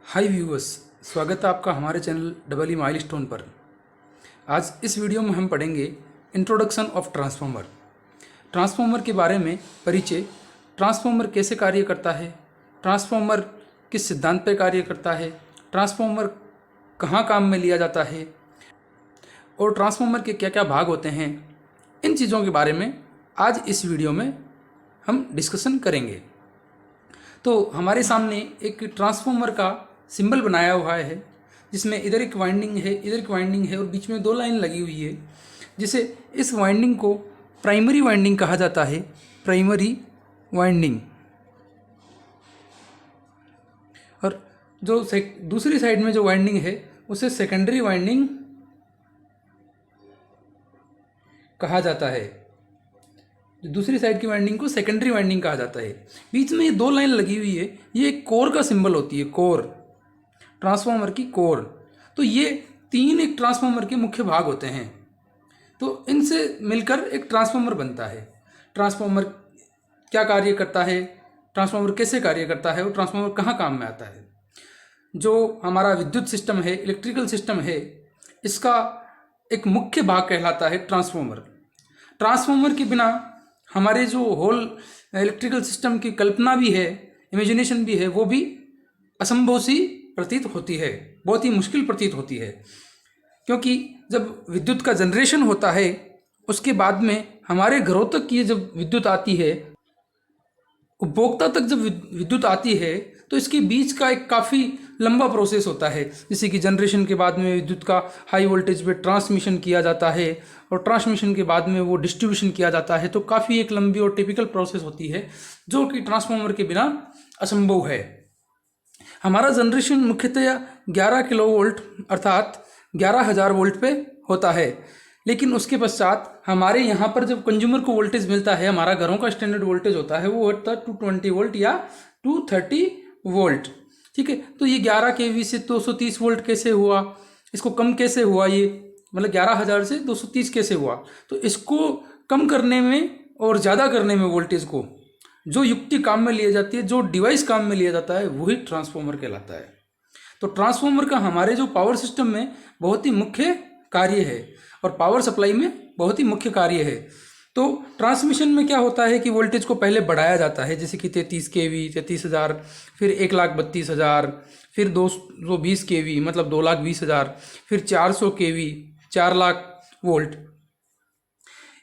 हाय viewers, स्वागत है आपका हमारे चैनल डबल ई माइलस्टोन पर। आज इस वीडियो में हम पढ़ेंगे इंट्रोडक्शन ऑफ ट्रांसफॉर्मर। ट्रांसफॉर्मर के बारे में परिचय, ट्रांसफॉर्मर कैसे कार्य करता है, ट्रांसफॉर्मर किस सिद्धांत पर कार्य करता है, ट्रांसफॉर्मर कहाँ काम में लिया जाता है और ट्रांसफॉर्मर के क्या क्या भाग होते हैं। इन चीज़ों के बारे में आज इस वीडियो में हम डिस्कशन करेंगे। तो हमारे सामने एक ट्रांसफॉर्मर का सिंबल बनाया हुआ है, जिसमें इधर एक वाइंडिंग है, इधर एक वाइंडिंग है और बीच में दो लाइन लगी हुई है, जिसे इस वाइंडिंग को प्राइमरी वाइंडिंग कहा जाता है। Primary winding. और जो दूसरी साइड में जो वाइंडिंग है उसे सेकेंडरी वाइंडिंग कहा जाता है। दूसरी साइड की वाइंडिंग को सेकेंडरी वाइंडिंग कहा जाता है। बीच में ये दो लाइन लगी हुई है, ये एक कोर का सिंबल होती है, कोर, ट्रांसफॉर्मर की कोर। तो ये तीन एक ट्रांसफॉर्मर के मुख्य भाग होते हैं, तो इनसे मिलकर एक ट्रांसफॉर्मर बनता है। ट्रांसफॉर्मर क्या कार्य करता है, ट्रांसफॉर्मर कैसे कार्य करता है और ट्रांसफॉर्मर कहाँ काम में आता है। जो हमारा विद्युत सिस्टम है, इलेक्ट्रिकल सिस्टम है, इसका एक मुख्य भाग कहलाता है ट्रांसफॉर्मर। ट्रांसफॉर्मर के बिना हमारे जो होल इलेक्ट्रिकल सिस्टम की कल्पना भी है, इमेजिनेशन भी है, वो भी असंभव सी प्रतीत होती है, बहुत ही मुश्किल प्रतीत होती है। क्योंकि जब विद्युत का जनरेशन होता है, उसके बाद में हमारे घरों तक ये जब विद्युत आती है, उपभोक्ता तक जब विद्युत आती है, तो इसके बीच का एक काफ़ी लंबा प्रोसेस होता है। जैसे कि जनरेशन के बाद में विद्युत का हाई वोल्टेज पे ट्रांसमिशन किया जाता है और ट्रांसमिशन के बाद में वो डिस्ट्रीब्यूशन किया जाता है। तो काफ़ी एक लंबी और टिपिकल प्रोसेस होती है, जो कि ट्रांसफॉर्मर के बिना असंभव है। हमारा जनरेशन मुख्यतः 11 किलो वोल्ट अर्थात 11,000 वोल्ट पे होता है। लेकिन उसके पश्चात हमारे यहाँ पर जब कंज्यूमर को वोल्टेज मिलता है, हमारा घरों का स्टैंडर्ड वोल्टेज होता है, वो होता है 220 वोल्ट या 230 वोल्ट। ठीक है, तो ये 11 केवी से 230 वोल्ट कैसे हुआ, इसको कम कैसे हुआ, ये मतलब 11,000 से 230 कैसे हुआ। तो इसको कम करने में और ज़्यादा करने में वोल्टेज को जो युक्ति काम में लिया जाती है, जो डिवाइस काम में लिया जाता है, वही ट्रांसफॉर्मर कहलाता है। तो ट्रांसफॉर्मर का हमारे जो पावर सिस्टम में बहुत ही मुख्य कार्य है और पावर सप्लाई में बहुत ही मुख्य कार्य है। तो ट्रांसमिशन में क्या होता है कि वोल्टेज को पहले बढ़ाया जाता है, जैसे कि 33 केवी, 33,000, फिर 1,32,000, फिर 220 केवी मतलब 2,20,000, फिर 400 केवी 4,00,000 वोल्ट।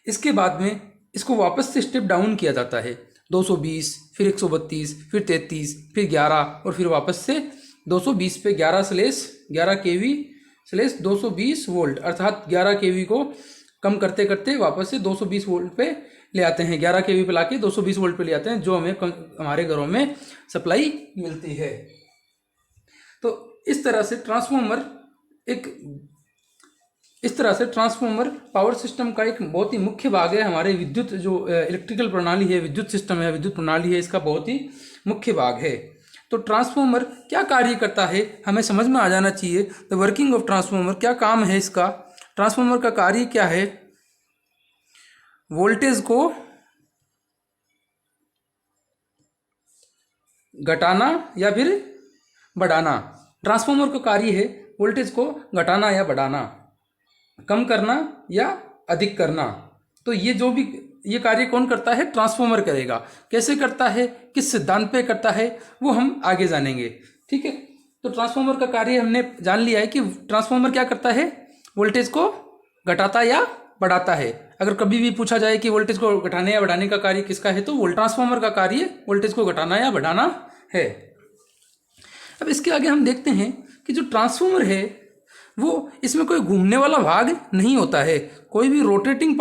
इसके बाद में इसको वापस से स्टेप डाउन किया जाता है, 220, फिर 132, फिर 33, फिर 11 और फिर वापस से 220 पे 11 केवी स्लेस 220 वोल्ट, अर्थात 11 केवी को कम करते करते वापस से 220 वोल्ट पे ले आते हैं। 11 केवी पे लाके 220 वोल्ट पे ले आते हैं, जो हमें हमारे घरों में सप्लाई मिलती है। तो इस तरह से ट्रांसफॉर्मर पावर सिस्टम का एक बहुत ही मुख्य भाग है। हमारे विद्युत जो इलेक्ट्रिकल प्रणाली है, विद्युत सिस्टम है, विद्युत प्रणाली है, इसका बहुत ही मुख्य भाग है। तो ट्रांसफॉर्मर क्या कार्य करता है, हमें समझ में आ जाना चाहिए। द वर्किंग ऑफ ट्रांसफॉर्मर, क्या काम है इसका, ट्रांसफॉर्मर का कार्य क्या है। वोल्टेज को घटाना या फिर बढ़ाना। ट्रांसफॉर्मर का कार्य है वोल्टेज को घटाना या बढ़ाना, कम करना या अधिक करना। तो ये कार्य कौन करता है, ट्रांसफॉर्मर करेगा। कैसे करता है, किस सिद्धांत पे करता है, वो हम आगे जानेंगे। ठीक है, तो ट्रांसफॉर्मर का कार्य हमने जान लिया है कि ट्रांसफॉर्मर क्या करता है, वोल्टेज को घटाता या बढ़ाता है। अगर कभी भी पूछा जाए कि वोल्टेज को घटाने या बढ़ाने का कार्य किसका है, तो ट्रांसफॉर्मर का कार्य वोल्टेज को घटाना या बढ़ाना है। अब इसके आगे हम देखते हैं कि जो ट्रांसफॉर्मर है, वो इसमें कोई घूमने वाला भाग नहीं होता है, कोई भी रोटेटिंग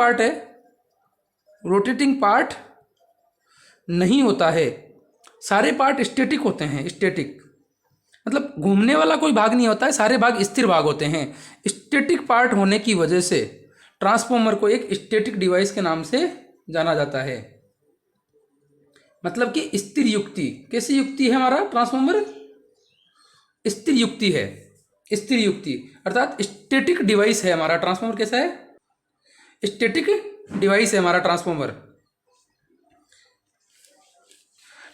पार्ट नहीं होता है। सारे पार्ट स्टैटिक होते हैं। स्टैटिक मतलब घूमने वाला कोई भाग नहीं होता है, सारे भाग स्थिर भाग होते हैं। स्टैटिक पार्ट होने की वजह से ट्रांसफॉर्मर को एक स्टैटिक डिवाइस के नाम से जाना जाता है। मतलब कि स्थिर युक्ति। कैसी युक्ति है हमारा ट्रांसफॉर्मर, स्थिर युक्ति है। स्थिर युक्ति अर्थात स्टैटिक डिवाइस है हमारा ट्रांसफॉर्मर। कैसा है, स्टैटिक डिवाइस है हमारा ट्रांसफॉर्मर।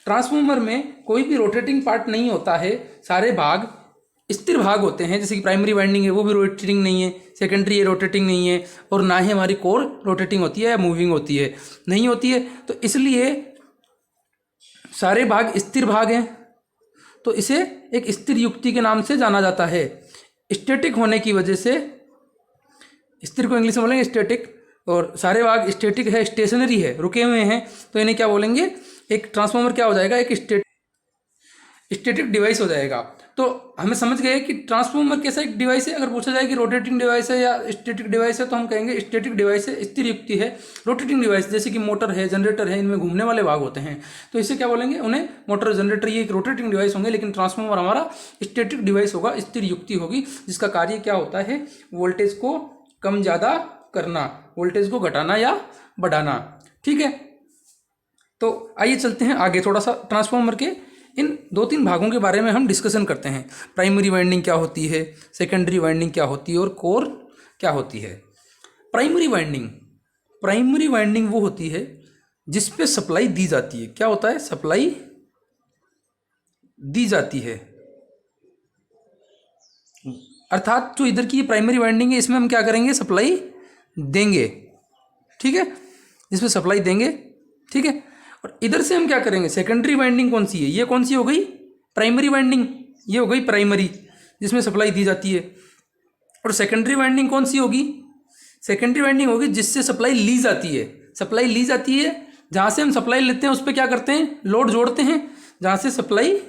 ट्रांसफॉर्मर में कोई भी रोटेटिंग पार्ट नहीं होता है, सारे भाग स्थिर भाग होते हैं। जैसे कि प्राइमरी वाइंडिंग है वो भी रोटेटिंग नहीं है, सेकेंडरी ये रोटेटिंग नहीं है, और ना ही हमारी कोर रोटेटिंग होती है या मूविंग होती है, नहीं होती है। तो इसलिए सारे भाग स्थिर भाग हैं, तो इसे एक स्थिर युक्ति के नाम से जाना जाता है। स्टैटिक होने की वजह से, स्थिर को इंग्लिश में बोलेंगे स्टैटिक, और सारे भाग स्टैटिक है, स्टेशनरी है, रुके हुए हैं, तो इन्हें क्या बोलेंगे, एक ट्रांसफॉर्मर क्या हो जाएगा, एक स्टैटिक डिवाइस हो जाएगा। तो हमें समझ गए कि ट्रांसफॉर्मर कैसा एक डिवाइस है। अगर पूछा जाए कि रोटेटिंग डिवाइस है या स्टैटिक डिवाइस है, तो हम कहेंगे स्टैटिक डिवाइस है, स्थिर युक्ति है। रोटेटिंग डिवाइस जैसे कि मोटर है, जनरेटर है, इनमें घूमने वाले भाग होते हैं, तो इसे क्या बोलेंगे, उन्हें मोटर, जनरेटर, ये एक रोटेटिंग डिवाइस होंगे। लेकिन ट्रांसफॉर्मर हमारा स्टैटिक डिवाइस होगा, स्थिर युक्ति होगी, जिसका कार्य क्या होता है, वोल्टेज को कम ज़्यादा करना, वोल्टेज को घटाना या बढ़ाना। ठीक है, तो आइए चलते हैं आगे, थोड़ा सा ट्रांसफॉर्मर के इन 2-3 भागों के बारे में हम डिस्कशन करते हैं। प्राइमरी वाइंडिंग क्या होती है, सेकेंडरी वाइंडिंग क्या होती है, और कोर क्या होती है। प्राइमरी वाइंडिंग वो होती है जिस पे सप्लाई दी जाती है। क्या होता है, सप्लाई दी जाती है, अर्थात जो इधर की प्राइमरी वाइंडिंग है, इसमें हम क्या करेंगे, सप्लाई देंगे। ठीक है, इसमें सप्लाई देंगे। ठीक है, और इधर से हम क्या करेंगे, सेकेंडरी वाइंडिंग कौन सी है, ये कौन सी हो गई, प्राइमरी वाइंडिंग, ये हो गई प्राइमरी, जिसमें सप्लाई दी जाती है। और सेकेंडरी वाइंडिंग कौन सी होगी, सेकेंडरी वाइंडिंग होगी जिससे सप्लाई ली जाती है। सप्लाई ली जाती है, जहाँ से हम सप्लाई लेते हैं उस पर क्या करते हैं, लोड जोड़ते हैं। जहाँ से सप्लाई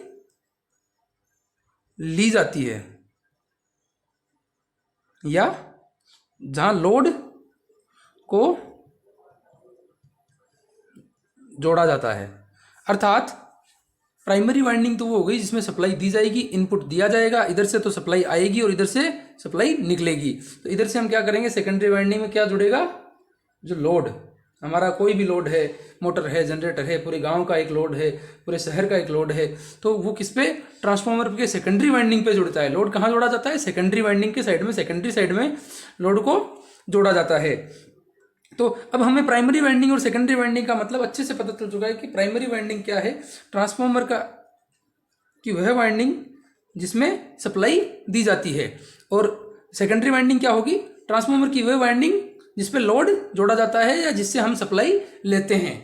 ली जाती है या जहाँ लोड को जोड़ा जाता है, अर्थात प्राइमरी वाइंडिंग तो वो हो गई जिसमें सप्लाई दी जाएगी, इनपुट दिया जाएगा, इधर से तो सप्लाई आएगी और इधर से सप्लाई निकलेगी। तो इधर से हम क्या करेंगे, सेकेंडरी वाइंडिंग में क्या जुड़ेगा, जो लोड, हमारा कोई भी लोड है, मोटर है, जनरेटर है, पूरे गांव का एक लोड है, पूरे शहर का एक लोड है, तो वो किस पे, ट्रांसफॉर्मर के सेकेंडरी वाइंडिंग पे जुड़ता है। लोड कहाँ जोड़ा जाता है, सेकेंडरी वाइंडिंग के साइड में, सेकेंडरी साइड में लोड को जोड़ा जाता है। तो अब हमें प्राइमरी वाइंडिंग और सेकेंडरी वाइंडिंग का मतलब अच्छे से पता चल चुका है कि प्राइमरी वाइंडिंग क्या है, ट्रांसफॉर्मर का की वह वाइंडिंग जिसमें सप्लाई दी जाती है, और सेकेंडरी वाइंडिंग क्या होगी, ट्रांसफॉर्मर की वह वाइंडिंग जिस पे लोड जोड़ा जाता है या जिससे हम सप्लाई लेते हैं।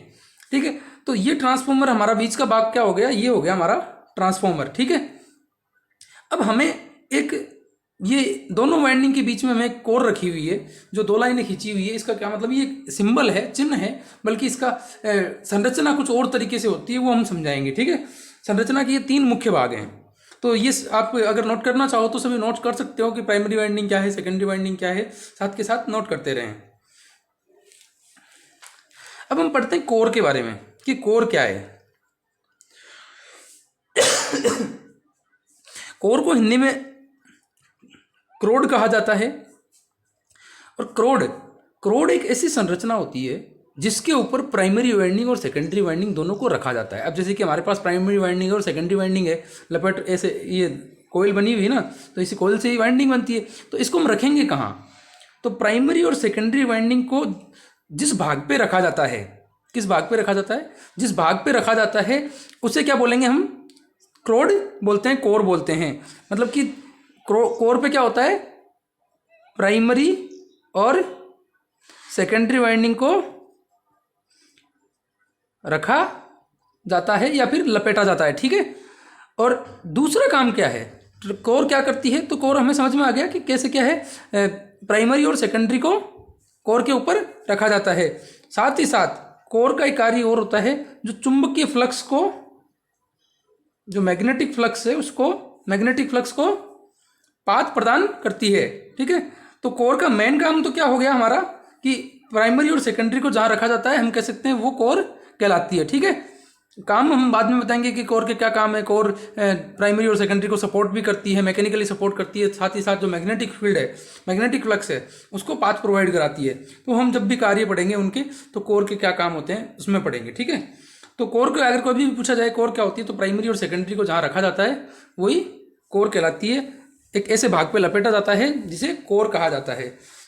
ठीक है, तो ये ट्रांसफॉर्मर, हमारा बीच का भाग क्या हो गया, ये हो गया हमारा ट्रांसफॉर्मर। ठीक है, अब हमें एक, ये दोनों वाइंडिंग के बीच में हमें एक कोर रखी हुई है जो 2 लाइनें खींची हुई है। इसका क्या मतलब, ये सिंबल है, चिन्ह है, बल्कि इसका संरचना कुछ और तरीके से होती है, वो हम समझाएंगे। ठीक है, संरचना के ये 3 मुख्य भाग हैं। तो ये आप अगर नोट करना चाहो तो सभी नोट कर सकते हो कि प्राइमरी वाइंडिंग क्या है, सेकेंडरी वाइंडिंग क्या है, साथ के साथ नोट करते रहें। अब हम पढ़ते हैं कोर के बारे में कि कोर क्या है। कोर को हिंदी में क्रोड कहा जाता है, और क्रोड एक ऐसी संरचना होती है जिसके ऊपर प्राइमरी वाइंडिंग और सेकेंडरी वाइंडिंग दोनों को रखा जाता है। अब जैसे कि हमारे पास प्राइमरी वाइंडिंग और सेकेंडरी वाइंडिंग है, लपेट ऐसे ये कोयल बनी हुई है ना, तो इसी कोयल से ही वाइंडिंग बनती है, तो इसको हम रखेंगे कहाँ, तो प्राइमरी और सेकेंडरी वाइंडिंग को जिस भाग पे रखा जाता है, किस भाग पे रखा जाता है, जिस भाग पे रखा जाता है उसे क्या बोलेंगे हम, क्रोड बोलते हैं, कोर बोलते हैं। मतलब कि कोर पे क्या होता है, प्राइमरी और सेकेंडरी वाइंडिंग को रखा जाता है या फिर लपेटा जाता है। ठीक है, और दूसरा काम क्या है, कोर क्या करती है, तो कोर हमें समझ में आ गया कि कैसे क्या है, प्राइमरी और सेकेंडरी को कोर के ऊपर रखा जाता है। साथ ही साथ कोर का एक कार्य और होता है, जो चुंबकीय फ्लक्स को, जो मैग्नेटिक फ्लक्स है उसको, मैग्नेटिक फ्लक्स को पाथ प्रदान करती है। ठीक है, तो कोर का मेन काम तो क्या हो गया हमारा, कि प्राइमरी और सेकेंडरी को जहाँ रखा जाता है हम कह सकते हैं वो कोर कहलाती है। ठीक है, काम हम बाद में बताएंगे कि कोर के क्या काम है। कोर प्राइमरी और सेकेंडरी को सपोर्ट भी करती है, मैकेनिकली सपोर्ट करती है, साथ ही साथ जो मैग्नेटिक फील्ड है, मैग्नेटिक फ्लक्स है, उसको पाथ प्रोवाइड कराती है। तो हम जब भी कार्य पढ़ेंगे उनके, तो कोर के क्या काम होते हैं उसमें पढ़ेंगे। ठीक है, तो कोर को अगर कोई भी पूछा जाए कोर क्या होती है, तो प्राइमरी और सेकेंडरी को जहाँ रखा जाता है वही कोर कहलाती है। एक ऐसे भाग पे लपेटा जाता है जिसे कोर कहा जाता है।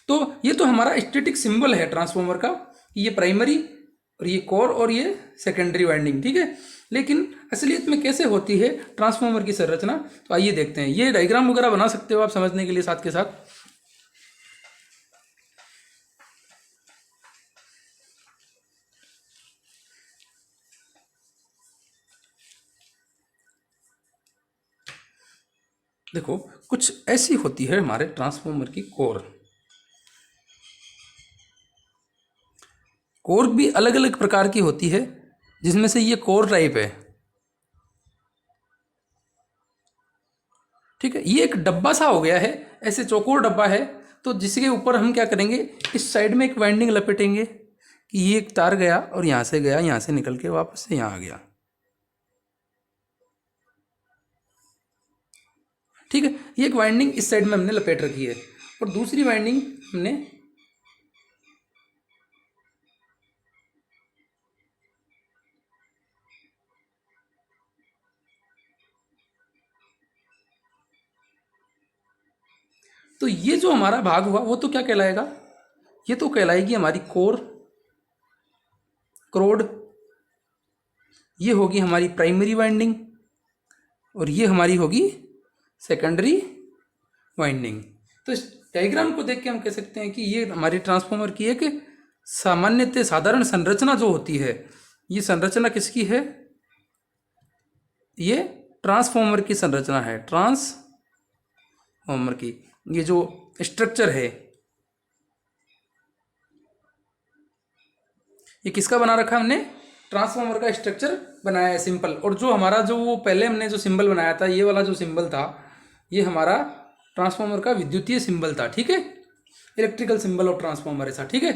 तो ये तो हमारा स्टैटिक सिंबल है ट्रांसफॉर्मर का, ये प्राइमरी और ये कोर और ये सेकेंडरी वाइंडिंग। ठीक है, लेकिन असलियत में कैसे होती है ट्रांसफार्मर की संरचना, तो आइए देखते हैं। ये डायग्राम वगैरह बना सकते हो आप समझने के लिए साथ के साथ। देखो कुछ ऐसी होती है हमारे ट्रांसफार्मर की कोर। कोर भी अलग अलग प्रकार की होती है, जिसमें से ये कोर टाइप है। ठीक है, ये एक डब्बा सा हो गया है, ऐसे चौकोर डब्बा है। तो जिसके ऊपर हम क्या करेंगे, इस साइड में एक वाइंडिंग लपेटेंगे कि ये एक तार गया और यहाँ से गया, यहाँ से निकल के वापस से यहाँ आ गया। ठीक है, ये एक वाइंडिंग इस साइड में हमने लपेट रखी है और दूसरी वाइंडिंग हमने तो ये जो हमारा भाग हुआ वो तो क्या कहलाएगा, ये तो कहलाएगी हमारी कोर, क्रोड। ये होगी हमारी प्राइमरी वाइंडिंग और ये हमारी होगी सेकेंडरी वाइंडिंग। तो इस डायग्राम को देख के हम कह सकते हैं कि ये हमारी ट्रांसफार्मर की एक सामान्यतः साधारण संरचना जो होती है, ये संरचना किसकी है, ये ट्रांसफार्मर की संरचना है। ट्रांसफार्मर की ये जो स्ट्रक्चर है, ये किसका बना रखा है हमने, ट्रांसफार्मर का स्ट्रक्चर बनाया है सिंपल। और जो हमारा जो वो पहले हमने जो सिंबल बनाया था, ये वाला जो सिंबल था, ये हमारा ट्रांसफार्मर का विद्युतीय सिंबल था। ठीक है, इलेक्ट्रिकल सिंबल ऑफ ट्रांसफार्मर ऐसा। ठीक है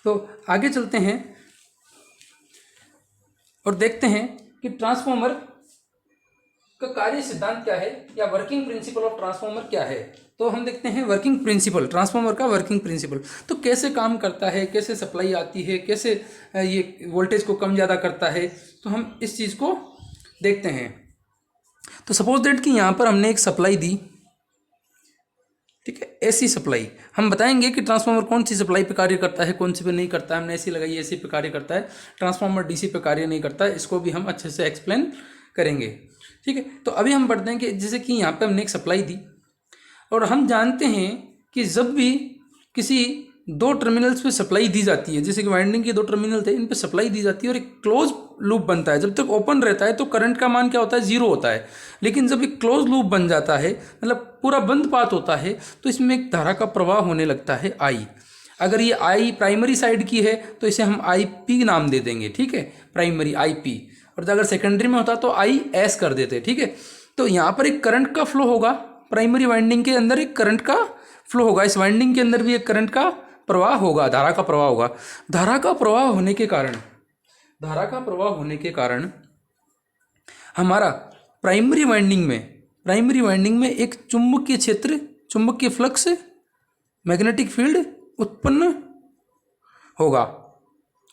तो आगे चलते हैं और देखते हैं कि ट्रांसफार्मर का कार्य सिद्धांत क्या है या वर्किंग प्रिंसिपल ऑफ ट्रांसफार्मर क्या है। तो हम देखते हैं वर्किंग प्रिंसिपल, ट्रांसफार्मर का वर्किंग प्रिंसिपल। तो कैसे काम करता है, कैसे सप्लाई आती है, कैसे ये वोल्टेज को कम ज़्यादा करता है, तो हम इस चीज़ को देखते हैं। तो सपोज दैट कि यहाँ पर हमने एक सप्लाई दी, ठीक है, एसी सप्लाई। हम बताएंगे कि ट्रांसफार्मर कौन सी सप्लाई पे कार्य करता है, कौन सी पे नहीं करता है। हमने एसी लगाई, एसी पे कार्य करता है। ट्रांसफार्मर डीसी पे कार्य नहीं करता है, इसको भी हम अच्छे से एक्सप्लेन करेंगे। ठीक है, तो अभी हम बढ़ते हैं कि जैसे कि यहाँ पे हमने एक सप्लाई दी और हम जानते हैं कि जब भी किसी दो टर्मिनल्स पे सप्लाई दी जाती है, जैसे कि वाइंडिंग के दो टर्मिनल थे, इन पे सप्लाई दी जाती है और एक क्लोज लूप बनता है। जब तक ओपन रहता है तो करंट का मान क्या होता है, जीरो होता है। लेकिन जब एक क्लोज लूप बन जाता है, मतलब पूरा बंद पाथ होता है, तो इसमें एक धारा का प्रवाह होने लगता है आई। अगर ये आई प्राइमरी साइड की है तो इसे हम आई पी नाम दे देंगे। ठीक है, प्राइमरी आई पी। और अगर सेकेंडरी में होता तो आई एस कर देते। ठीक है, तो यहाँ पर एक करंट का फ्लो होगा, प्राइमरी वाइंडिंग के अंदर एक करंट का फ्लो होगा, इस वाइंडिंग के अंदर भी एक करंट का प्रवाह होगा, धारा का प्रवाह होगा। धारा का प्रवाह होने के कारण हमारा प्राइमरी वाइंडिंग में एक चुंबकीय क्षेत्र, चुंबकीय फ्लक्स, मैग्नेटिक फील्ड उत्पन्न होगा।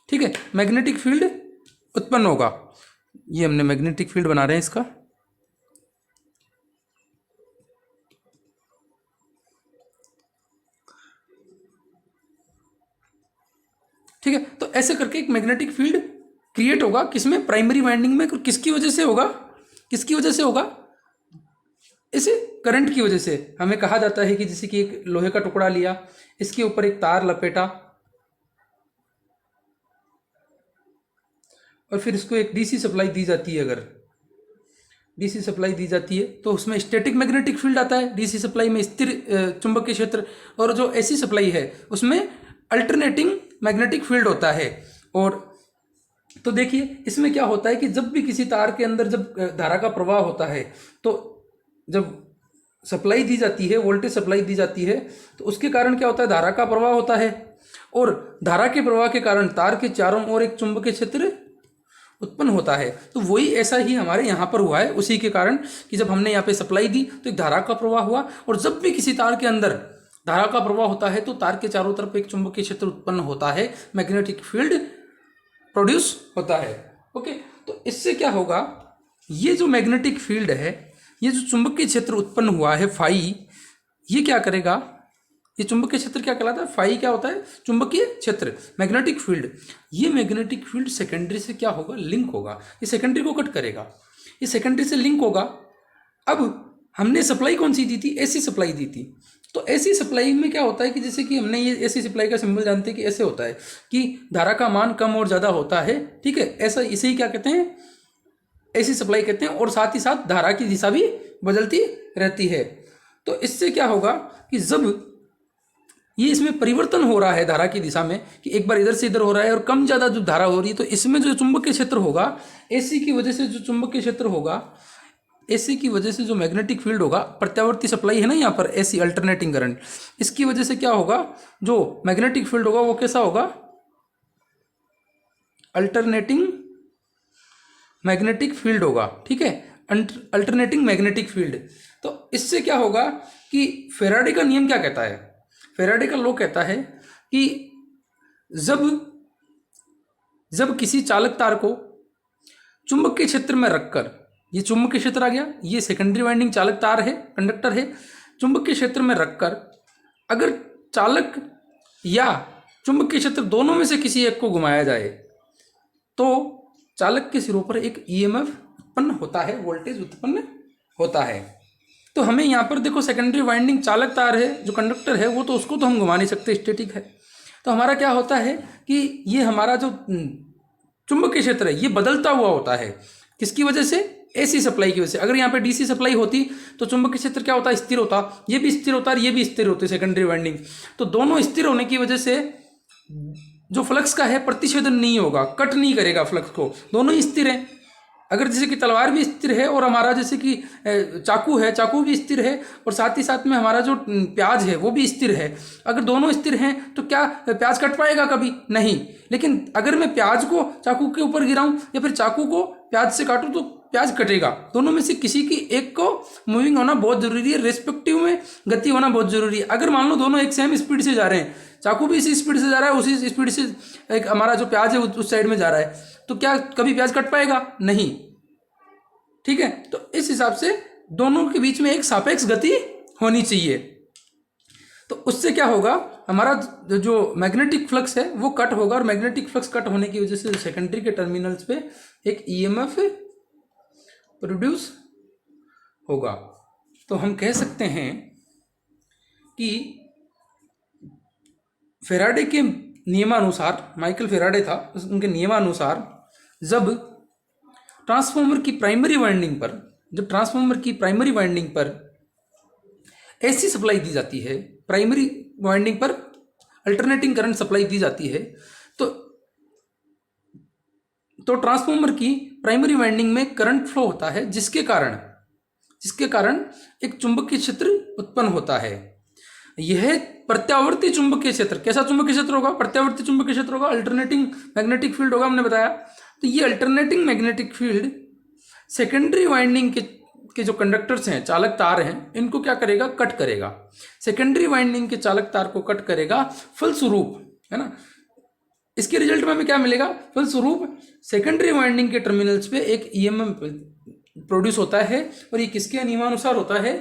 ठीक है, मैग्नेटिक फील्ड उत्पन्न होगा। ये हमने मैग्नेटिक फील्ड बना रहे हैं इसका। ठीक है, तो ऐसे करके एक मैग्नेटिक फील्ड क्रिएट होगा, किसमें, प्राइमरी वाइंडिंग में। किसकी वजह से होगा, इसे करंट की वजह से। हमें कहा जाता है कि जैसे कि एक लोहे का टुकड़ा लिया, इसके ऊपर एक तार लपेटा और फिर इसको एक डीसी सप्लाई दी जाती है। अगर डीसी सप्लाई दी जाती है तो उसमें स्टैटिक मैग्नेटिक फील्ड आता है, डीसी सप्लाई में स्थिर चुंबकीय क्षेत्र। और जो एसी सप्लाई है उसमें अल्टरनेटिंग मैग्नेटिक फील्ड होता है। और तो देखिए इसमें क्या होता है कि जब भी किसी तार के अंदर जब धारा का प्रवाह होता है, तो जब सप्लाई दी जाती है, वोल्टेज सप्लाई दी जाती है, तो उसके कारण क्या होता है, धारा का प्रवाह होता है। और धारा के प्रवाह के कारण तार के चारों ओर एक चुंबकीय क्षेत्र उत्पन्न होता है। तो वही ऐसा ही हमारे यहाँ पर हुआ है, उसी के कारण कि जब हमने यहाँ पे सप्लाई दी तो एक धारा का प्रवाह हुआ। और जब भी किसी तार के अंदर धारा का प्रवाह होता है तो तार के चारों तरफ एक चुंबकीय क्षेत्र उत्पन्न होता है, मैग्नेटिक फील्ड प्रोड्यूस होता है। ओके, तो इससे क्या होगा, ये जो मैग्नेटिक फील्ड है, ये जो चुंबकीय क्षेत्र उत्पन्न हुआ है फाई, ये क्या करेगा, ये चुंबकीय क्षेत्र क्या कहलाता है, फाई क्या होता है, चुंबकीय क्षेत्र, मैग्नेटिक फील्ड। ये मैग्नेटिक फील्ड सेकेंडरी से क्या होगा, लिंक होगा, ये सेकेंडरी को कट करेगा, ये सेकेंडरी से लिंक होगा। अब हमने सप्लाई कौन सी दी थी, एसी सप्लाई दी थी। तो एसी सप्लाई में क्या होता है कि जैसे कि हमने ये एसी सप्लाई का सिंबल जानते हैं कि ऐसे होता है कि धारा का मान कम और ज़्यादा होता है, ठीक है, ऐसा इसे ही क्या कहते हैं, एसी सप्लाई कहते हैं। और साथ ही साथ धारा की दिशा भी बदलती रहती है। तो इससे क्या होगा कि जब ये इसमें परिवर्तन हो रहा है धारा की दिशा में, कि एक बार इधर से इधर हो रहा है और कम ज़्यादा जो धारा हो रही है, तो इसमें जो चुंबकीय क्षेत्र होगा, एसी की वजह से जो चुंबकीय क्षेत्र होगा, एसी की वजह से जो मैग्नेटिक फील्ड होगा, प्रत्यावर्ती सप्लाई है ना यहाँ पर, एसी अल्टरनेटिंग करंट, इसकी वजह से क्या होगा, जो मैग्नेटिक फील्ड होगा वो कैसा होगा, अल्टरनेटिंग मैग्नेटिक फील्ड होगा, ठीक है, अल्टरनेटिंग मैग्नेटिक फील्ड। तो इससे क्या होगा कि फैराडे का नियम क्या कहता है, फैराडे का लॉ कहता है कि जब किसी चालक तार को चुंबकीय क्षेत्र में रखकर, ये चुंबकीय क्षेत्र आ गया, ये सेकेंडरी वाइंडिंग चालक तार है, कंडक्टर है, चुंबकीय क्षेत्र में रखकर अगर चालक या चुंबकीय क्षेत्र दोनों में से किसी एक को घुमाया जाए तो चालक के सिरों पर एक ईएमएफ उत्पन्न होता है, वोल्टेज उत्पन्न होता है। तो हमें यहाँ पर देखो, सेकेंडरी वाइंडिंग चालक तार है, जो कंडक्टर है वो तो उसको तो हम घुमा नहीं सकते, स्टैटिक है। तो हमारा क्या होता है कि ये हमारा जो चुंबकीय क्षेत्र है ये बदलता हुआ होता है, किसकी वजह से, एसी सप्लाई की वजह से। अगर यहाँ पे डीसी सप्लाई होती तो चुंबकीय क्षेत्र क्या होता, स्थिर होता, ये भी स्थिर होता और ये भी स्थिर होती सेकेंडरी वाइंडिंग। तो दोनों स्थिर होने की वजह से जो फ्लक्स का है प्रतिच्छेदन नहीं होगा, कट नहीं करेगा फ्लक्स को, दोनों ही स्थिर हैं। अगर जैसे कि तलवार भी स्थिर है और हमारा जैसे कि चाकू है, चाकू भी स्थिर है, और साथ ही साथ में हमारा जो प्याज है वो भी स्थिर है। अगर दोनों स्थिर हैं तो क्या प्याज कट पाएगा, कभी नहीं। लेकिन अगर मैं प्याज को चाकू के ऊपर गिराऊं या फिर चाकू को प्याज से काटूं तो प्याज कटेगा। दोनों में से किसी की एक को मूविंग होना बहुत जरूरी है, रेस्पेक्टिव में गति होना बहुत जरूरी है। अगर मान लो दोनों एक सेम स्पीड से जा रहे हैं, चाकू भी इसी स्पीड से जा रहा है, उसी स्पीड से एक हमारा जो प्याज है उस साइड में जा रहा है, तो क्या कभी प्याज कट पाएगा, नहीं, ठीक है। तो इस हिसाब से दोनों के बीच में एक सापेक्ष गति होनी चाहिए। तो उससे क्या होगा, हमारा जो मैग्नेटिक फ्लक्स है वो कट होगा, और मैग्नेटिक फ्लक्स कट होने की वजह से सेकेंडरी के टर्मिनल्स पे एक ईएमएफ प्रोड्यूस होगा। तो हम कह सकते हैं कि फैराडे के नियमानुसार, माइकल फैराडे था, उनके नियमानुसार जब ट्रांसफार्मर की प्राइमरी वाइंडिंग पर, जब ट्रांसफार्मर की प्राइमरी वाइंडिंग पर एसी सप्लाई दी जाती है, प्राइमरी वाइंडिंग पर अल्टरनेटिंग करंट सप्लाई दी जाती है, तो ट्रांसफार्मर की प्राइमरी वाइंडिंग में करंट फ्लो होता है, जिसके कारण एक चुंबकीय क्षेत्र उत्पन्न होता है। यह प्रत्यावर्ती चुंबकीय क्षेत्र, कैसा चुंबकीय क्षेत्र होगा, प्रत्यावर्ती चुंबकीय क्षेत्र होगा, अल्टरनेटिंग मैग्नेटिक फील्ड होगा, हमने बताया। तो ये alternating magnetic field secondary winding के जो कंडक्टर्स हैं, चालक तार हैं, इनको क्या करेगा, कट करेगा। सेकेंडरी वाइंडिंग के चालक तार को कट करेगा, फलस्वरूप, है ना, इसके रिजल्ट में हमें क्या मिलेगा, फलस्वरूप सेकेंडरी वाइंडिंग के टर्मिनल्स पे एक ईएमएफ प्रोड्यूस होता है। और ये किसके नियमानुसार होता है,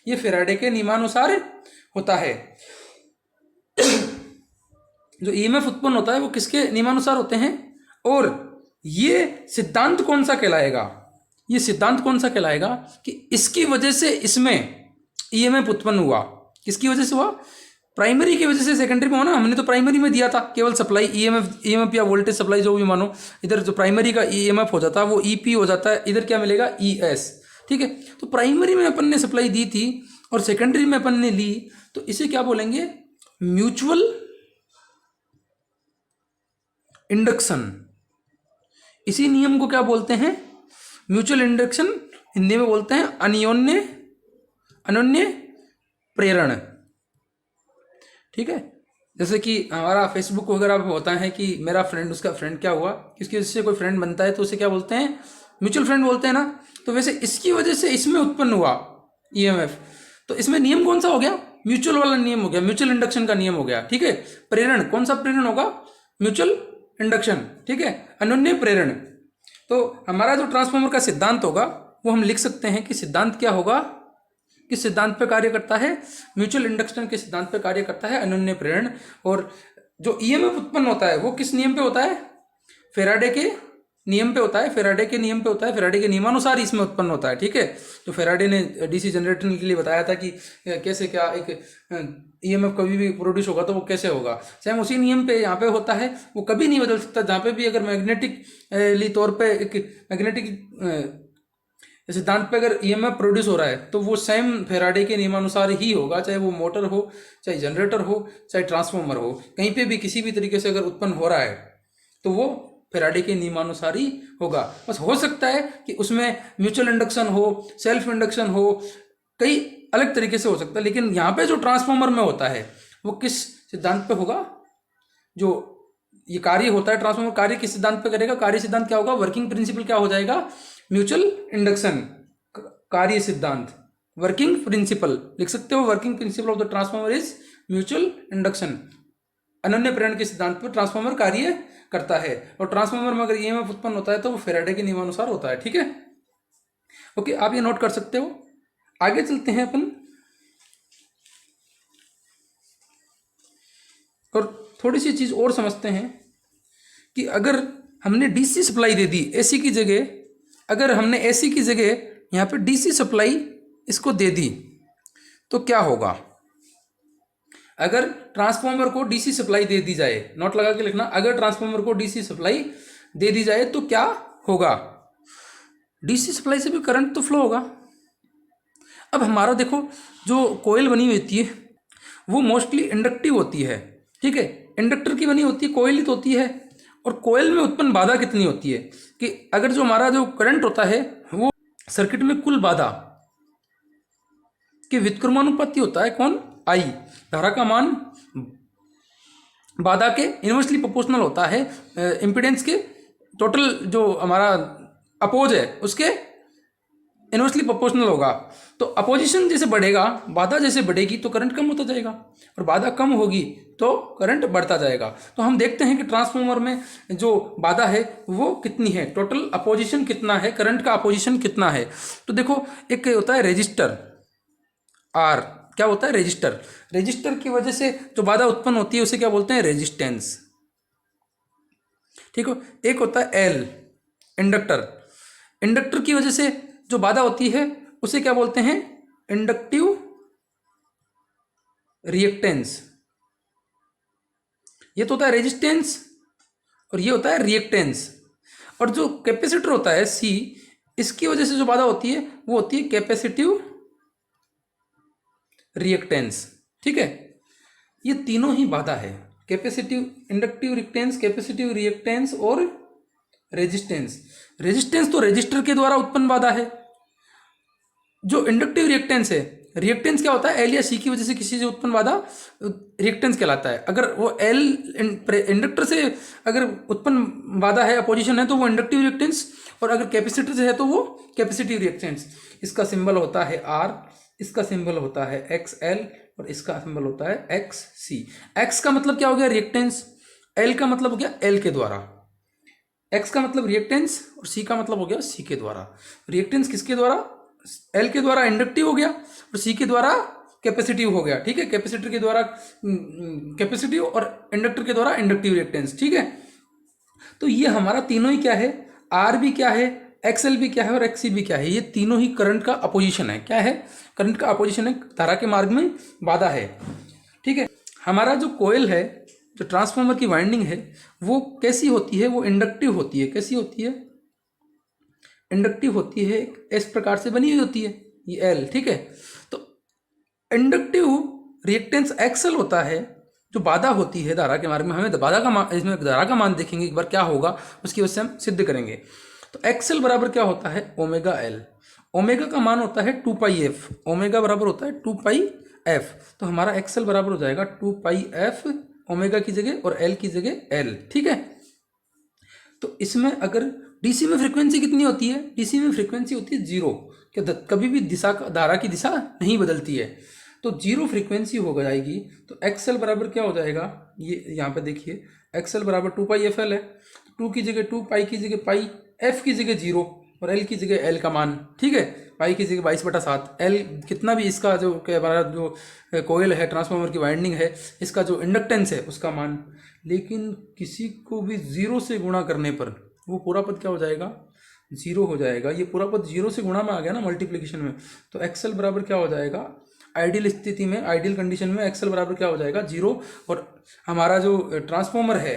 ये फैराडे के नियमानुसार होता है। जो ईएमएफ उत्पन्न होता है वो किसके नियमानुसार होते हैं, और ये सिद्धांत कौन सा कहलाएगा, ये सिद्धांत कौन सा कहलाएगा कि इसकी वजह से इसमें ईएमएफ उत्पन्न हुआ। किसकी वजह से हुआ, प्राइमरी की वजह से सेकेंडरी में होना। हमने तो प्राइमरी में दिया था केवल सप्लाई, ईएमएफ या वोल्टेज सप्लाई जो भी मानो, इधर जो प्राइमरी का ईएमएफ हो जाता है वो ईपी हो जाता है, इधर क्या मिलेगा, ईएस, ठीक है। तो प्राइमरी में अपन ने सप्लाई दी थी और सेकेंडरी में अपन ने ली, तो इसे क्या बोलेंगे, म्यूचुअल इंडक्शन। इसी नियम को क्या बोलते हैं, म्यूचुअल इंडक्शन, हिंदी में बोलते हैं अनन्य प्रेरण, ठीक है। जैसे कि हमारा फेसबुक वगैरह पे होता है कि मेरा फ्रेंड, उसका फ्रेंड क्या हुआ, किसकी वजह से कोई फ्रेंड बनता है तो उसे क्या बोलते हैं, म्यूचुअल फ्रेंड बोलते हैं ना। तो वैसे इसकी वजह से इसमें उत्पन्न हुआ ईएमएफ। तो इसमें नियम कौन सा हो गया, म्यूचुअल वाला नियम हो गया, म्यूचुअल इंडक्शन का नियम हो गया, ठीक है। प्रेरण, कौन सा प्रेरण होगा, म्यूचुअल इंडक्शन, ठीक है, अनन्य प्रेरण। तो हमारा जो ट्रांसफार्मर का सिद्धांत होगा वो हम लिख सकते हैं कि सिद्धांत क्या होगा, किस सिद्धांत पे कार्य करता है? म्यूचुअल इंडक्शन के सिद्धांत पे कार्य करता है, अनन्य प्रेरण। और जो ईएमएफ उत्पन्न होता है वो किस नियम पे होता है? फेराडे के नियम पे होता है, फेराडे के नियम पे होता है, फेराडे के नियमानुसार इसमें उत्पन्न होता है। ठीक है, जो फेराडे ने डीसी जनरेटर के लिए बताया था कि कैसे क्या एक ईएमएफ कभी भी प्रोड्यूस होगा तो वो कैसे होगा, सेम उसी नियम पे यहाँ पे होता है। वो कभी नहीं बदल सकता। जहाँ पे भी अगर मैग्नेटिकली तौर पे एक मैग्नेटिक सिद्धांत पे अगर ईएमएफ प्रोड्यूस हो रहा है तो वो सेम फेराडे के नियमानुसार ही होगा, चाहे वो मोटर हो, चाहे जनरेटर हो, चाहे ट्रांसफॉर्मर हो। कहीं पे भी किसी भी तरीके से अगर उत्पन्न हो रहा है तो वो फेराडे के नियमानुसार ही होगा। बस हो सकता है कि उसमें म्यूचुअल इंडक्शन हो, सेल्फ इंडक्शन हो, कई अलग तरीके से हो सकता है, लेकिन यहाँ पे जो ट्रांसफॉर्मर में होता है वो किस सिद्धांत पे होगा? जो ये कार्य होता है ट्रांसफॉर्मर, कार्य किस सिद्धांत पे करेगा? कार्य सिद्धांत क्या होगा? वर्किंग प्रिंसिपल क्या हो जाएगा? म्यूचुअल इंडक्शन कार्य सिद्धांत, वर्किंग प्रिंसिपल लिख सकते हो। Working principle of the transformer is mutual induction. अनन्य प्रेरण के सिद्धांत पर ट्रांसफॉर्मर कार्य करता है, और ट्रांसफॉर्मर में अगर ईएमएफ उत्पन्न होता है तो वो फेराडे के नियमानुसार होता है। ठीक है, ओके, आप ये नोट कर सकते हो। आगे चलते हैं अपन और थोड़ी सी चीज और समझते हैं कि अगर हमने डीसी सप्लाई दे दी एसी की जगह, अगर हमने एसी की जगह यहाँ पे डीसी सप्लाई इसको दे दी तो क्या होगा? अगर ट्रांसफॉर्मर को डीसी सप्लाई दे दी जाए, नोट लगा के लिखना, अगर ट्रांसफॉर्मर को डीसी सप्लाई दे दी जाए तो क्या होगा? डीसी सप्लाई से भी करंट तो फ्लो होगा। अब हमारा देखो, जो कोयल बनी हुई होती है वो मोस्टली इंडक्टिव होती है। ठीक है, इंडक्टर की बनी होती है, कोयल तो होती है। और कोयल में उत्पन्न बाधा कितनी होती है कि अगर जो हमारा जो करंट होता है वो सर्किट में कुल बाधा के व्युत्क्रमानुपाती होता है। कौन? आई। धारा का मान बाधा के इनवर्सली प्रोपोर्शनल होता है, इम्पीडेंस के टोटल जो हमारा अपोज है उसके इनवर्सली प्रोपोर्शनल होगा। तो अपोजिशन जैसे बढ़ेगा, बाधा जैसे बढ़ेगी तो करंट कम होता जाएगा, और बाधा कम होगी तो करंट बढ़ता जाएगा। तो हम देखते हैं कि ट्रांसफॉर्मर में जो बाधा है वो कितनी है, टोटल अपोजिशन कितना है, करंट का अपोजिशन कितना है। तो देखो, एक होता है रेजिस्टर आर, क्या होता है? रेजिस्टर। रेजिस्टर की वजह से जो बाधा उत्पन्न होती है उसे क्या बोलते हैं? रेजिस्टेंस। ठीक है, एक होता है एल, इंडक्टर। इंडक्टर की वजह से जो बाधा होती है उसे क्या बोलते हैं? Inductive reactance. ये तो होता है रेजिस्टेंस और ये होता है रिएक्टेंस। और जो कैपेसिटर होता है सी, इसकी वजह से जो बाधा होती है वो होती है कैपेसिटिव रिएक्टेंस। ठीक है, ये तीनों ही बाधा है, capacitive, inductive reactance, capacitive reactance और रेजिस्टेंस। रेजिस्टेंस तो रेजिस्टर के द्वारा उत्पन्न बाधा है। जो इंडक्टिव रिएक्टेंस है, रिएक्टेंस क्या होता है? एल या सी की वजह से किसी से उत्पन्न बाधा रिएक्टेंस कहलाता है। अगर वो एल इंडक्टर से अगर उत्पन्न बाधा है, अपोजिशन है, तो वो इंडक्टिव रिएक्टेंस, और अगर कैपेसिटर से है तो वो कैपेसिटिव रिएक्टेंस। इसका सिंबल होता है आर, इसका सिंबल होता है एक्स एल, और इसका सिंबल होता है एक्स सी। एक्स का मतलब क्या हो गया? रिएक्टेंस। एल का मतलब हो गया एल के द्वारा, एक्स का मतलब रिएक्टेंस, और सी का मतलब हो गया सी के द्वारा। रिएक्टेंस किसके द्वारा? एल के द्वारा इंडक्टिव हो गया, और सी के द्वारा कैपेसिटिव हो गया। ठीक है, कैपेसिटर के द्वारा कैपेसिटिव और इंडक्टर के द्वारा इंडक्टिव रिएक्टेंस। ठीक है, तो ये हमारा तीनों ही क्या है? आर भी क्या है, एक्सएल भी क्या है, और एक्ससी भी क्या है? ये तीनों ही करंट का अपोजिशन है। क्या है? करंट का अपोजिशन है, धारा के मार्ग में बाधा है। ठीक है, हमारा जो कोयल है, जो ट्रांसफॉर्मर की वाइंडिंग है, वो कैसी होती है? वो इंडक्टिव होती है। कैसी होती है? इंडक्टिव होती है, इस प्रकार से बनी हुई होती है ये एल। ठीक है, तो इंडक्टिव रिएक्टेंस एक्सएल होता है, जो बाधा होती है धारा के मार्ग में। हमें बाधा का मान, इसमें धारा का मान देखेंगे एक बार क्या होगा, उसकी वजह से हम सिद्ध करेंगे। तो एक्सएल बराबर क्या होता है? Omega L. ओमेगा का मान होता है 2 पाई एफ। ओमेगा बराबर होता है 2 पाई एफ। तो हमारा एक्सएल बराबर हो जाएगा 2 पाई एफ, ओमेगा की जगह और एल की जगह एल। ठीक है, तो इसमें अगर डीसी में फ्रीक्वेंसी कितनी होती है? डीसी में फ्रीक्वेंसी होती है 0। क्या कभी भी दिशा, धारा की दिशा नहीं बदलती है, तो 0 फ्रीक्वेंसी हो जाएगी। तो एक्सएल बराबर क्या हो जाएगा? ये यहाँ पे देखिए, एक्सएल बराबर 2 पाई एफ एल है। 2 की जगह 2, पाई की जगह पाई, एफ की जगह 0 और एल की जगह एल का मान। ठीक है, पाई की जगह 22/7, एल कितना भी इसका जो हमारा जो कोयल है ट्रांसफार्मर की वाइंडिंग है, इसका जो इंडक्टेंस है उसका मान। लेकिन किसी को भी 0 से गुणा करने पर वो पूरा पद क्या हो जाएगा, 0 हो जाएगा। ये पूरा पद 0 से गुणा में आ गया ना मल्टीप्लिकेशन में, तो एक्सएल बराबर क्या हो जाएगा, आइडियल स्थिति में, आइडियल कंडीशन में एक्सएल बराबर क्या हो जाएगा, 0। और हमारा जो ट्रांसफॉर्मर है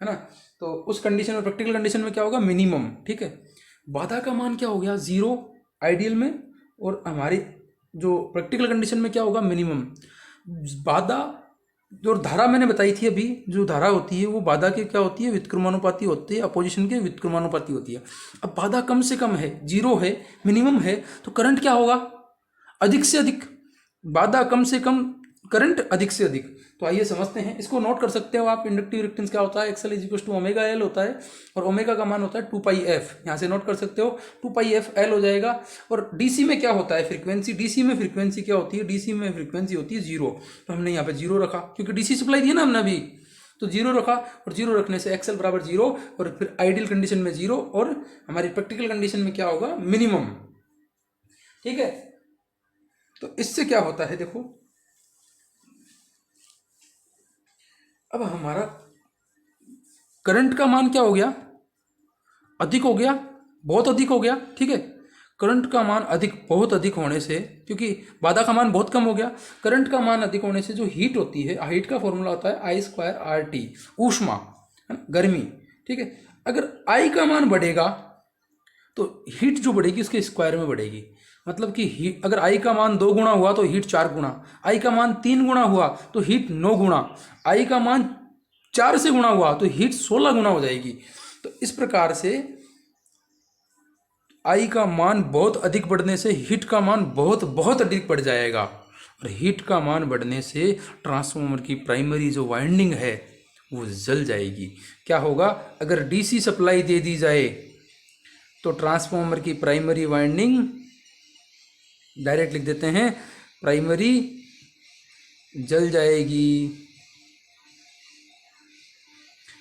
ना, तो उस कंडीशन में, प्रैक्टिकल कंडीशन में क्या होगा, मिनिमम। ठीक है, बाधा का मान क्या हो गया, 0 आइडियल में, और हमारी जो प्रैक्टिकल कंडीशन में क्या होगा, मिनिमम। बाधा जो धारा मैंने बताई थी अभी, जो धारा होती है वो बाधा की क्या होती है, व्युत्क्रमानुपाती होती है, अपोजिशन के व्युत्क्रमानुपाती होती है। अब बाधा कम से कम है, 0 है, मिनिमम है, तो करंट क्या होगा, अधिक से अधिक। बाधा कम से कम, करंट अधिक से अधिक। तो आइए समझते हैं, इसको नोट कर सकते हो आप। इंडक्टिव रिएक्टेंस क्या होता है, XL is equal to omega L होता है, और ओमेगा का मान होता है 2πf। यहाँ से नोट कर सकते हो 2πf एल हो जाएगा। और डीसी में क्या होता है, फ्रीक्वेंसी। डीसी में फ्रीक्वेंसी क्या होती है, डीसी में फ्रीक्वेंसी होती है 0। तो हमने यहाँ पे 0 रखा, क्योंकि डीसी सप्लाई दी ना हमने अभी, तो 0 रखा। और 0 रखने से एक्सएल बराबर 0, और फिर आइडियल कंडीशन में 0, और हमारी प्रैक्टिकल कंडीशन में क्या होगा, मिनिमम। ठीक है, तो इससे क्या होता है, देखो अब हमारा करंट का मान क्या हो गया, अधिक हो गया, बहुत अधिक हो गया। ठीक है, करंट का मान अधिक, बहुत अधिक होने से, क्योंकि बाधा का मान बहुत कम हो गया, करंट का मान अधिक होने से जो हीट होती है, हीट का फॉर्मूला होता है I²RT, ऊष्मा, है ना, गर्मी। ठीक है, अगर I का मान बढ़ेगा तो हीट जो बढ़ेगी उसके स्क्वायर में बढ़ेगी। मतलब कि हीट, अगर I का मान 2 गुना हुआ तो हीट 4 गुना, I का मान 3 गुना हुआ तो हीट 9 गुना, I का मान 4 से गुना हुआ तो हीट 16 गुना हो जाएगी। तो इस प्रकार से I का मान बहुत अधिक बढ़ने से हीट का मान बहुत बहुत अधिक बढ़ जाएगा, और हीट का मान बढ़ने से ट्रांसफार्मर की प्राइमरी जो वाइंडिंग है वो जल जाएगी। क्या होगा, अगर डीसी सप्लाई दे दी जाए तो ट्रांसफार्मर की प्राइमरी वाइंडिंग, डायरेक्ट लिख देते हैं, प्राइमरी जल जाएगी।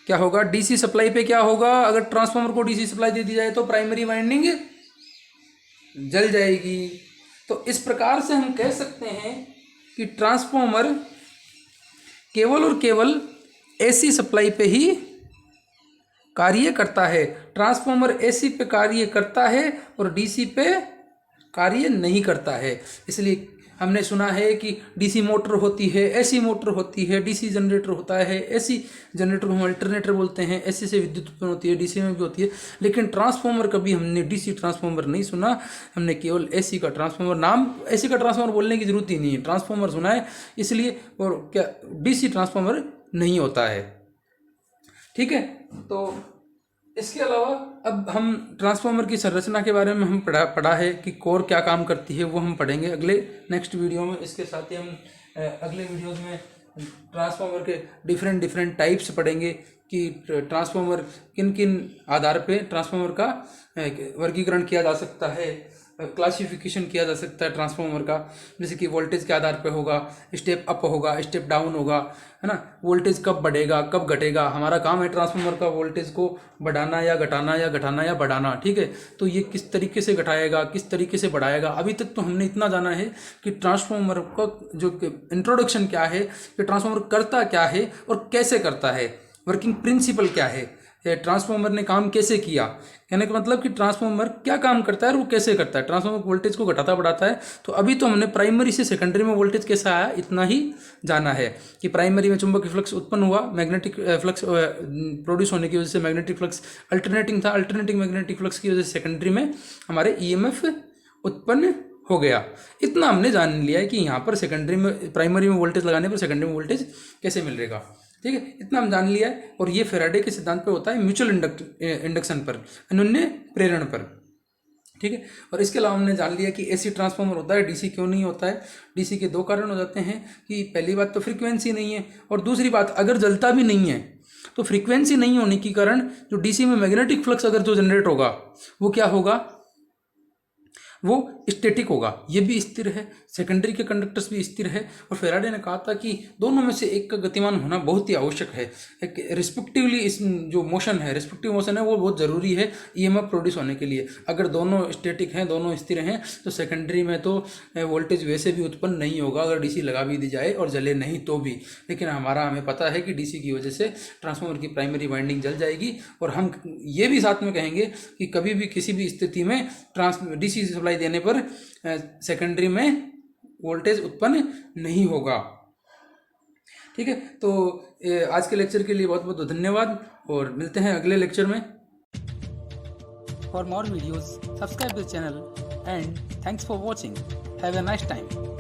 क्या होगा, डीसी सप्लाई पे क्या होगा, अगर ट्रांसफार्मर को डीसी सप्लाई दे दी जाए तो प्राइमरी वाइंडिंग जल जाएगी। तो इस प्रकार से हम कह सकते हैं कि ट्रांसफार्मर केवल और केवल एसी सप्लाई पे ही कार्य करता है। ट्रांसफार्मर एसी पे कार्य करता है और डीसी पे कार्य नहीं करता है। इसलिए हमने सुना है कि डीसी मोटर होती है, एसी मोटर होती है, डीसी जनरेटर होता है, एसी जनरेटर को हम अल्टरनेटर बोलते हैं, एसी से विद्युत उत्पन्न होती है, डीसी में भी होती है। लेकिन ट्रांसफार्मर कभी हमने डीसी ट्रांसफार्मर नहीं सुना, हमने केवल एसी का ट्रांसफार्मर, नाम एसी का ट्रांसफार्मर बोलने की जरूरत ही नहीं है, ट्रांसफार्मर सुना है इसलिए, और क्या डीसी ट्रांसफार्मर नहीं होता है। ठीक है, तो इसके अलावा अब हम ट्रांसफार्मर की संरचना के बारे में हम पढ़ा है कि कोर क्या काम करती है, वो हम पढ़ेंगे अगले नेक्स्ट वीडियो में। इसके साथ ही हम अगले वीडियोस में ट्रांसफार्मर के डिफरेंट टाइप्स पढ़ेंगे कि ट्रांसफार्मर किन किन आधार पे ट्रांसफार्मर का वर्गीकरण किया जा सकता है, क्लासिफिकेशन किया जा सकता है ट्रांसफार्मर का। जैसे कि वोल्टेज के आधार पे होगा, स्टेप अप होगा, स्टेप डाउन होगा, है ना, वोल्टेज कब बढ़ेगा कब घटेगा। हमारा काम है ट्रांसफार्मर का वोल्टेज को बढ़ाना या घटाना या घटाना या बढ़ाना। ठीक है, तो ये किस तरीके से घटाएगा, किस तरीके से बढ़ाएगा। अभी तक तो हमने इतना जाना है कि ट्रांसफार्मर का जो इंट्रोडक्शन क्या है, कि ट्रांसफार्मर करता क्या है और कैसे करता है, वर्किंग प्रिंसिपल क्या है, ट्रांसफार्मर ने काम कैसे किया। कहने का मतलब कि ट्रांसफार्मर क्या काम करता है और वो कैसे करता है। ट्रांसफार्मर वोल्टेज को घटाता बढ़ाता है। तो अभी तो हमने प्राइमरी से सेकेंडरी में वोल्टेज कैसा आया इतना ही जाना है, कि प्राइमरी में चुंबकीय फ्लक्स उत्पन्न हुआ, मैग्नेटिक फ्लक्स प्रोड्यूस होने की वजह से मैग्नेटिक फ्लक्स अल्टरनेटिंग था, अल्टरनेटिंग मैग्नेटिक फ्लक्स की वजह से सेकेंडरी में हमारे ईएमएफ उत्पन्न हो गया। इतना हमने जान लिया है कि यहाँ पर सेकेंडरी में, प्राइमरी में वोल्टेज लगाने पर सेकेंडरी में वोल्टेज कैसे मिलेगा। ठीक है, इतना हम जान लिया है। और ये फेराडे के सिद्धांत पे होता है, म्यूचुअल इंडक्शन पर, अन्योन्य प्रेरण पर। ठीक है, और इसके अलावा हमने जान लिया कि एसी ट्रांसफार्मर होता है, डीसी क्यों नहीं होता है। डीसी के 2 कारण हो जाते हैं कि पहली बात तो फ्रीक्वेंसी नहीं है, और दूसरी बात अगर जलता भी नहीं है तो फ्रीक्वेंसी नहीं होने के कारण जो डीसी में मैग्नेटिक फ्लक्स अगर जो जनरेट होगा वो क्या होगा, वो स्टैटिक होगा, ये भी स्थिर है, सेकेंडरी के कंडक्टर्स भी स्थिर है। और फेराडे ने कहा था कि दोनों में से एक का गतिमान होना बहुत ही आवश्यक है। एक रिस्पेक्टिवली इस जो मोशन है, रिस्पेक्टिव मोशन है, वो बहुत ज़रूरी है ईएमएफ प्रोड्यूस होने के लिए। अगर दोनों स्टैटिक हैं, दोनों स्थिर हैं, तो सेकेंडरी में तो वोल्टेज वैसे भी उत्पन्न नहीं होगा अगर डीसी लगा भी दी जाए और जले नहीं तो भी। लेकिन हमें पता है कि डीसी की वजह से ट्रांसफार्मर की प्राइमरी वाइंडिंग जल जाएगी। और हम ये भी साथ में कहेंगे कि कभी भी किसी भी स्थिति में डीसी सप्लाई देने पर सेकेंडरी में वोल्टेज उत्पन्न नहीं होगा। ठीक है, तो आज के लेक्चर के लिए बहुत बहुत धन्यवाद और मिलते हैं अगले लेक्चर में। For more videos subscribe this channel and thanks for watching. Have a nice time.